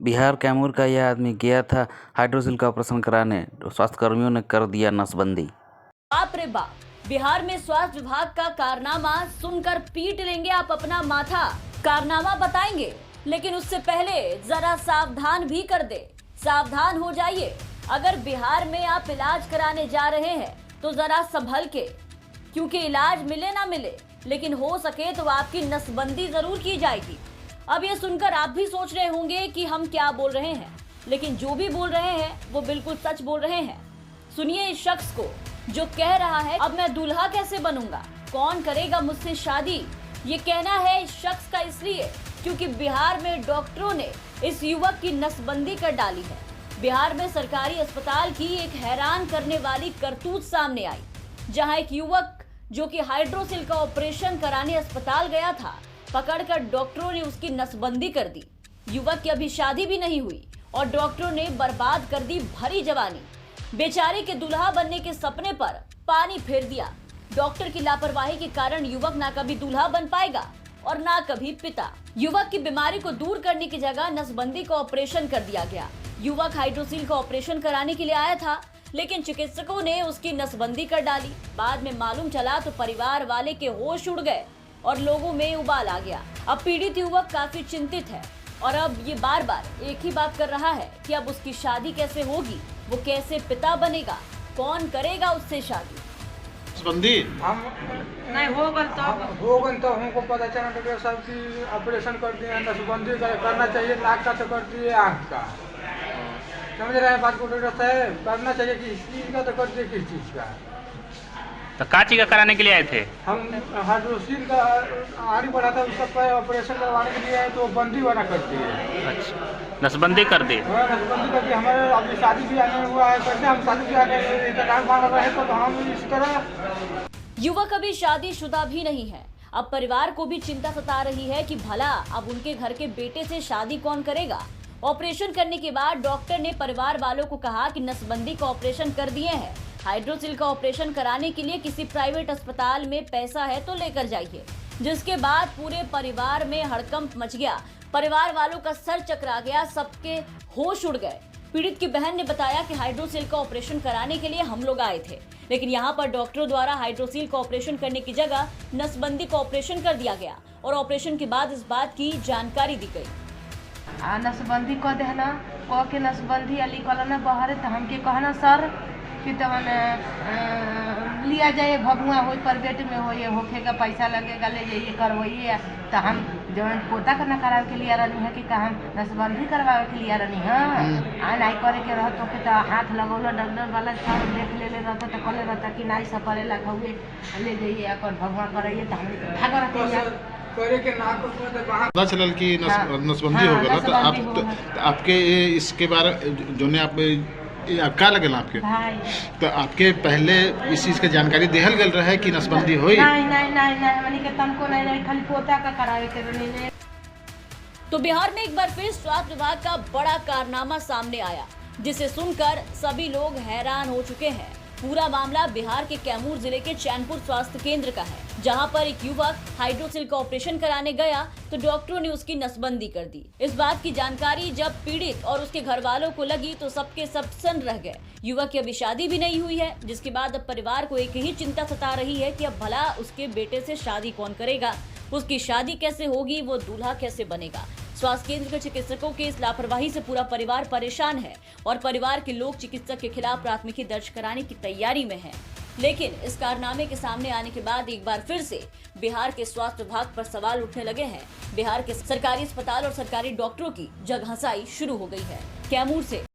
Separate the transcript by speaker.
Speaker 1: बिहार कैमूर का यह आदमी गया था हाइड्रोसिल का ऑपरेशन कराने, स्वास्थ्य कर्मियों ने कर दिया नसबंदी।
Speaker 2: बाप रे बाप, बिहार में स्वास्थ्य विभाग का कारनामा सुनकर पीट लेंगे आप अपना माथा। कारनामा बताएंगे, लेकिन उससे पहले जरा सावधान भी कर दे। सावधान हो जाइए, अगर बिहार में आप इलाज कराने जा रहे हैं तो जरा संभल के, क्योंकि इलाज मिले ना मिले, लेकिन हो सके तो आपकी नसबंदी जरूर की जाएगी। अब ये सुनकर आप भी सोच रहे होंगे कि हम क्या बोल रहे हैं, लेकिन जो भी बोल रहे हैं वो बिल्कुल सच बोल रहे हैं। सुनिए इस शख्स को जो कह रहा है, अब मैं दूल्हा कैसे बनूंगा, कौन करेगा मुझसे शादी। ये कहना है इस शख्स का इसलिए क्योंकि बिहार में डॉक्टरों ने इस युवक की नसबंदी कर डाली है। बिहार में सरकारी अस्पताल की एक हैरान करने वाली करतूत सामने आई, जहां एक युवक जो कि हाइड्रोसिल का ऑपरेशन कराने अस्पताल गया था, पकड़कर डॉक्टरों ने उसकी नसबंदी कर दी। युवक की अभी शादी भी नहीं हुई और डॉक्टरों ने बर्बाद कर दी भरी जवानी। बेचारे के दूल्हा बनने के सपने पर पानी फेर दिया। डॉक्टर की लापरवाही के कारण युवक ना कभी दूल्हा बन पाएगा और ना कभी पिता। युवक की बीमारी को दूर करने की जगह नसबंदी का ऑपरेशन कर दिया गया। युवक हाइड्रोसिल का ऑपरेशन कराने के लिए आया था, लेकिन चिकित्सकों ने उसकी नसबंदी कर डाली। बाद में मालूम चला तो परिवार वाले के होश उड़ गए और लोगों में उबाल आ गया। अब पीड़ित युवक काफी चिंतित है और अब ये बार बार एक ही बात कर रहा है कि अब उसकी शादी कैसे होगी, वो कैसे पिता बनेगा, कौन करेगा उससे शादी।
Speaker 3: नसबंदी
Speaker 4: हम
Speaker 5: नहीं
Speaker 4: होगन तो हमको पता चला डॉक्टर साहब की ऑपरेशन कर दिए, नसबंदी करना चाहिए, नाक का तो कर दिए, आँख का। समझ रहे हैं बात को डॉक्टर साहब, करना चाहिए किस चीज़ का तो कर दिए, किस चीज़ का।
Speaker 3: तो काची का कराने के लिए आए थे?
Speaker 4: हम हाइड्रोसिल का आड़ी बढ़ा था, उसका पर ऑपरेशन करवाने के लिए आए तो बंदी वाला कर दिए।
Speaker 3: अच्छा, नसबंदी कर दी।
Speaker 4: हाँ, नसबंदी कर दी। हमारे अभी शादी भी आने हुआ है, कैसे हम शादी भी आने इंतजार मांग रहे हैं, तो हम इस तरह।
Speaker 2: युवक अभी शादीशुदा भी नहीं है। अब परिवार को भी चिंता सता रही है कि भला अब उनके घर के बेटे से शादी कौन करेगा। ऑपरेशन करने के बाद डॉक्टर ने परिवार वालों को कहा कि नसबंदी का ऑपरेशन कर दिए हैं, हाइड्रोसिल का ऑपरेशन कराने के लिए किसी प्राइवेट अस्पताल में पैसा है तो लेकर जाइए। जिसके बाद पूरे परिवार में हड़कंप मच गया। परिवार वालों का सर चकरा गया, सबके होश उड़ गए। पीड़ित की बहन ने बताया कि हाइड्रोसिल का ऑपरेशन कराने के लिए हम लोग आए थे, लेकिन यहाँ पर डॉक्टरों द्वारा हाइड्रोसिल का ऑपरेशन करने की जगह नसबंदी का ऑपरेशन कर दिया गया और ऑपरेशन के बाद इस बात की जानकारी दी गई।
Speaker 5: नसबंदी कर देना, कह के नसबंदी अली कल बहरे तो हमके कहना सर कि तवन लिया जाए, भगुआ हो प्राइवेट में हो, ये होखे का पैसा लगेगा, ले जाइए करवाइए। तो हम जो पोता का न करावे के लिए रहनी है कि हम नसबंदी करवावे के लिए रहनी है। नहीं करे के रह तो हाथ लगौलो डॉक्टर वाला सब देख ले रहता तो कले रहता कि नहीं सपरे लगा हुए, ले जाइए अपन भगवान कराइए। तो हम
Speaker 4: करे के नाक
Speaker 3: पता चलल कि नसबंदी हो गया, तो आपके इसके बारे जो ने आप क्या लगेला आपके
Speaker 5: भाई,
Speaker 3: तो आपके पहले इस चीज के जानकारी देहल गल रहा है कि नसबंदी होई?
Speaker 5: नहीं हमनी के तनको नहीं, खाली पोता का करावे के नहीं।
Speaker 2: तो बिहार में एक बार फिर स्वास्थ्य विभाग का बड़ा कारनामा सामने आया, जिसे सुनकर सभी लोग हैरान हो चुके हैं। पूरा मामला बिहार के कैमूर जिले के चैनपुर स्वास्थ्य केंद्र का है, जहां पर एक युवक हाइड्रोसिल का ऑपरेशन कराने गया तो डॉक्टरों ने उसकी नसबंदी कर दी। इस बात की जानकारी जब पीड़ित और उसके घर वालों को लगी तो सबके सब सन्न रह गए। युवक की अभी शादी भी नहीं हुई है, जिसके बाद अब परिवार को एक ही चिंता सता रही है कि अब भला उसके बेटे से शादी कौन करेगा, उसकी शादी कैसे होगी, वो दूल्हा कैसे बनेगा। स्वास्थ्य केंद्र के चिकित्सकों के इस लापरवाही से पूरा परिवार परेशान है और परिवार के लोग चिकित्सक के खिलाफ प्राथमिकी दर्ज कराने की तैयारी में हैं। लेकिन इस कारनामे के सामने आने के बाद एक बार फिर से बिहार के स्वास्थ्य विभाग पर सवाल उठने लगे हैं। बिहार के सरकारी अस्पताल और सरकारी डॉक्टरों की जगहंसाई शुरू हो गई है। कैमूर से